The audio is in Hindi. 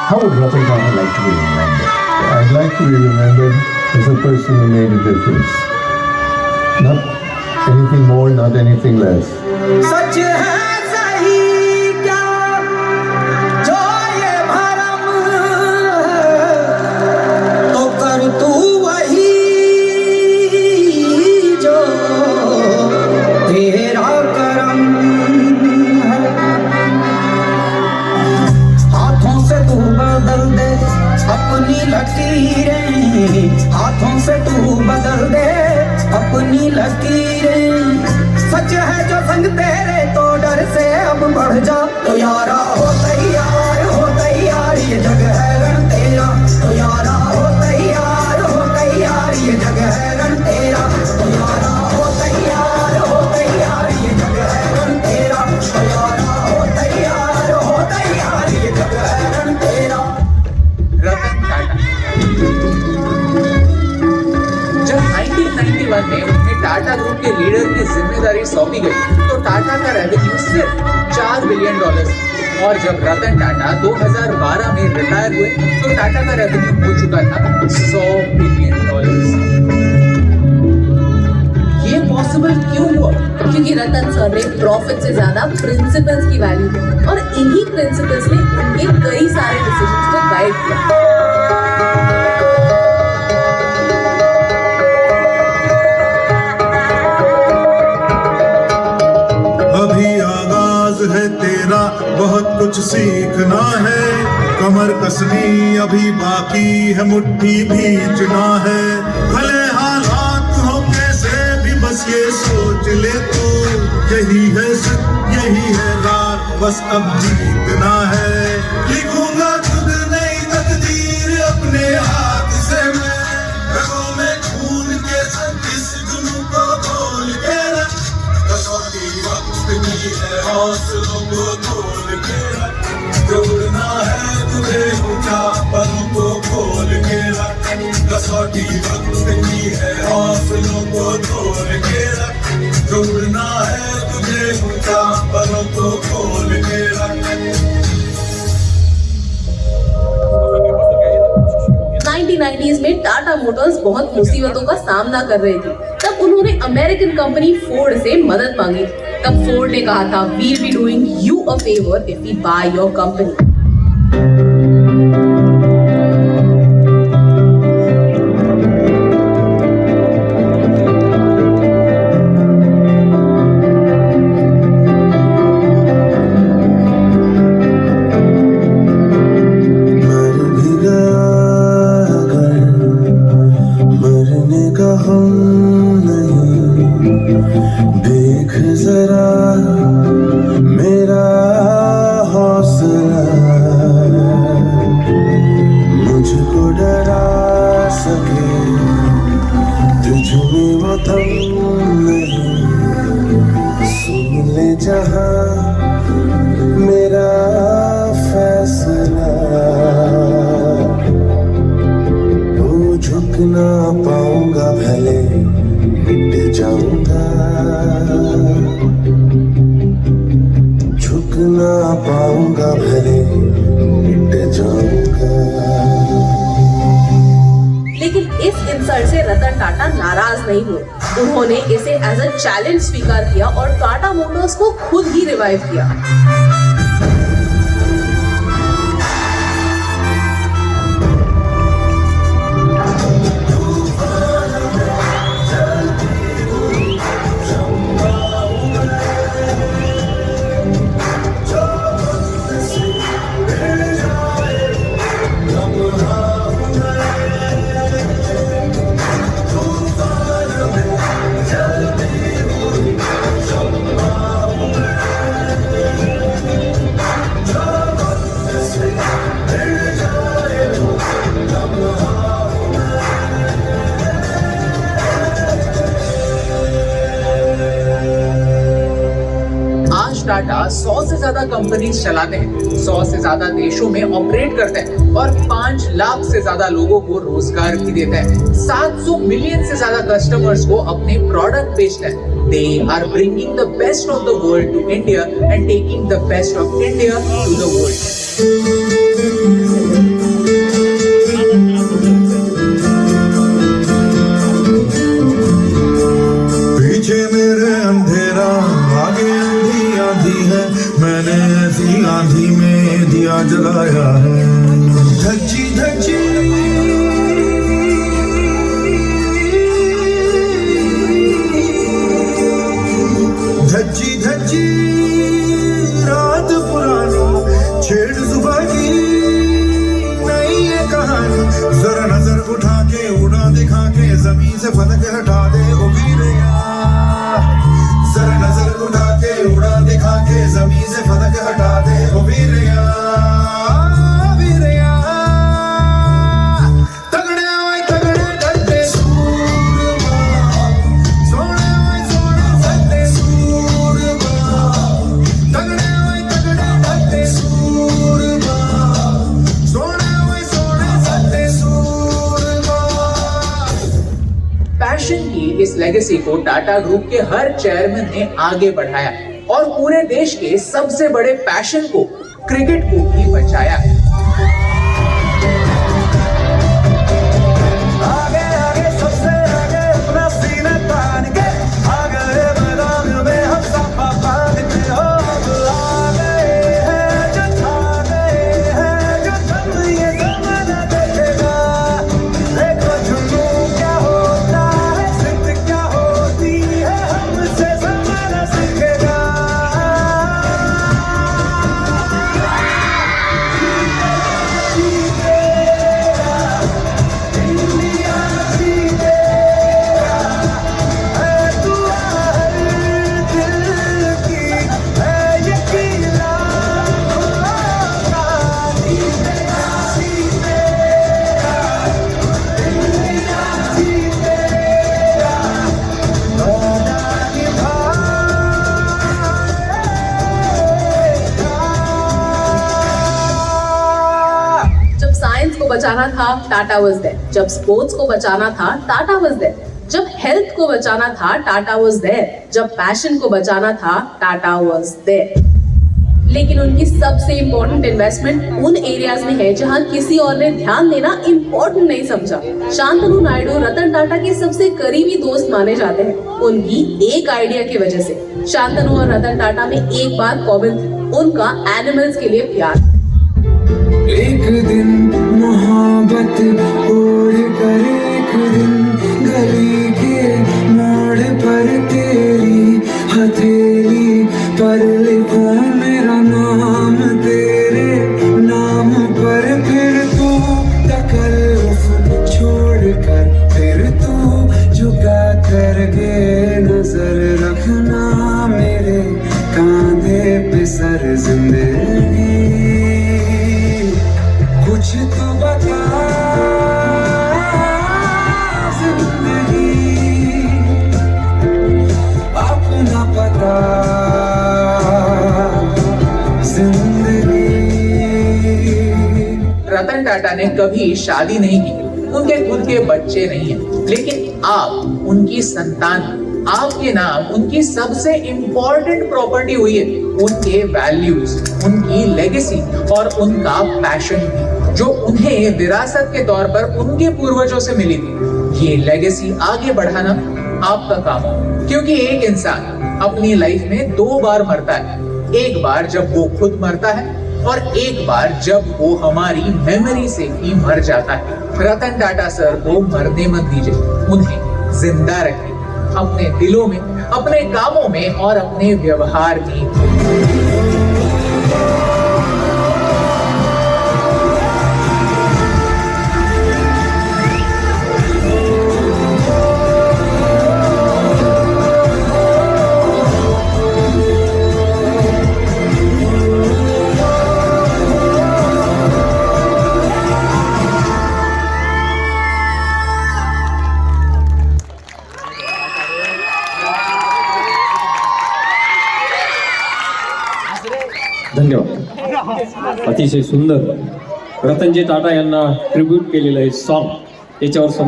How would Ratan Tata like to be remembered? I'd like to be remembered as a person who made a difference. Not anything more, not anything less. सच है सही क्या जो ये भरम तो कर तू वही जो तेरा करम है। हाथों से तू बदल दे अपनी लकीरें, हाथों से तू बदल दे अपनी लकीरें। सच है जो संग तेरे तो डर से अब बढ़ जा, तो यारा हो तैयार ये जग है रण तेरा, तो यारा हो तैयार ये जग है रण तेरा, तो यारा हो तैयार ये जग है रण तेरा, तो यारा हो तैयार ये जग है रण तेरा। रतन टाटा जब 1991 में उन्हें टाटा ग्रुप के लीडर की जिम्मेदारी सौंपी गई तो टाटा का रेवेन्यू सिर्फ $4 बिलियन और जब रतन टाटा 2012 में रिटायर हुए तो टाटा का रेवेन्यू हो चुका था $100 बिलियन। ये पॉसिबल क्यों हुआ? क्योंकि रतन सर ने प्रॉफिट से ज्यादा प्रिंसिपल्स की वैल्यू दी और इन्हीं प्रिंसिपल्स ने उनके कई सारे डिसीजंस को गाइड किया। है तेरा बहुत कुछ सीखना है, कमर कसनी अभी बाकी है, मुट्ठी भींचना है। भले हालात हो कैसे भी बस ये सोच ले तू, यही है सच यही है रात, बस अब जीतना है। लिखूंगा खुद नई तकदीर अपने हाथ से मैं, रगों में खून के संग इस जुनून को खोल के रख, कसौटी वक्त की है हौसलों को तोड़ के रख, जोड़ना है तुझे ऊंचा पलों को खोल के रख, कसौटी वक्त की है हौसलों को तोड़ के रख, जोड़ना है तुझे ऊंचा पलों को खोल के रख। 1990s में टाटा मोटर्स बहुत मुसीबतों का सामना कर रही थी। तब उन्होंने अमेरिकन कंपनी फोर्ड से मदद मांगी। तब फोर्ड ने कहा था, we'll be doing you a favor if we buy your company. मेरा फैसला वो झुक ना पाऊंगा, भले मिट जाऊंगा, झुक ना पाऊंगा, भले मिट जाऊंगा। लेकिन इस इंसल्ट से रतन टाटा नाराज नहीं हुए। उन्होंने इसे एज अ चैलेंज स्वीकार किया और टाटा मोटर्स को खुद ही रिवाइव किया। टाटा 100 से ज्यादा कंपनीज चलाते हैं, 100 से ज्यादा देशों में ऑपरेट करते हैं और 5 लाख से ज्यादा लोगों को रोजगार भी देते हैं। 700 मिलियन से ज्यादा कस्टमर्स को अपने प्रोडक्ट बेचते हैं। They are bringing the best of the world to India and taking the best of India to the world. दिया जलाया है। धज्जी धज्जी धज्जी धज्जी रात पुरानी छेड़ सुबह की नई ये कहानी। जरा नजर उठा के उड़ा दिखा के जमीन से फलक हटा दे ओ वीरया। जरा नजर उठा के उड़ा दिखा के जमीन से फलक हटा दे ओ वीरया। वीरया तगड़े ओए तगड़े डटे सूरमा, सोने ओए सोने सटे सूरमा, तगड़े ओए तगड़े डटे सूरमा, सोने ओए सोने सटे सूरमा। पैशन की इस लेगेसी को टाटा ग्रुप के हर चेयरमैन ने आगे बढ़ाया और पूरे देश के सबसे बड़े पैशन को, क्रिकेट को भी बचाया। आगे आगे सबसे आगे अपना सीना तान के आगे मैदान में हम साफा बांध के हो। आ गए हैं जो छा गए हैं जो सब ये जमाना देखेगा। देखो जुनू क्या होता है, जिद क्या होती है, हमसे जमाना सीखेगा। जब साइंस को बचाना था टाटा वाज देयर, जब स्पोर्ट्स को बचाना था टाटा वाज देयर, जब हेल्थ को बचाना था टाटा वाज देयर, जब पैशन को बचाना था टाटा वाज देयर। लेकिन उनकी सबसे इम्पोर्टेंट इन्वेस्टमेंट उन एरियाज में है जहां किसी और ने ध्यान देना इम्पोर्टेंट नहीं समझा। शांतनु नायडू रतन टाटा के सबसे करीबी दोस्त माने जाते हैं, उनकी एक आइडिया की वजह से। शांतनु और रतन टाटा में एक बात कॉमन थी, उनका एनिमल्स के लिए प्यार। एक दिन मोहब्बत उड़ कर एक दिन गली के मोड़ पर तेरी हथेली पर लिखूं मेरा नाम तेरे नाम पर। फिर तू तकल्लुफ छोड़ कर फिर तू झुका कर के नजर रखना मेरे कांधे पे सर जिंदगी। कुछ तो बता जिंदगी, अपना पता जिंदगी। रतन टाटा ने कभी शादी नहीं की, उनके खुद के बच्चे नहीं हैं, लेकिन आप उनकी संतान हैं। आपके नाम उनकी सबसे इंपॉर्टेंट प्रॉपर्टी हुई है, उनके वैल्यूज, उनकी लेगेसी और उनका पैशन भी, जो उन्हें विरासत के तौर पर उनके पूर्वजों से मिली थी। ये लेगेसी आगे बढ़ाना आपका काम है, क्योंकि एक इंसान अपनी लाइफ में 2 बार मरता है, एक बार जब वो खुद मरता है और एक बार जब वो हमारी मेमोरी से भी मर जाता है। रतन टाटा सर को मरने मत दीजिए, उन्हें जिंदा रखिए, अपने दिलों में, अपने कामों में और अपने व्यवहार में। धन्यवाद. अतिशय सुंदर रतनजी टाटा यांना ट्रिब्यूट केलेलं हे सॉन्ग याच्यावर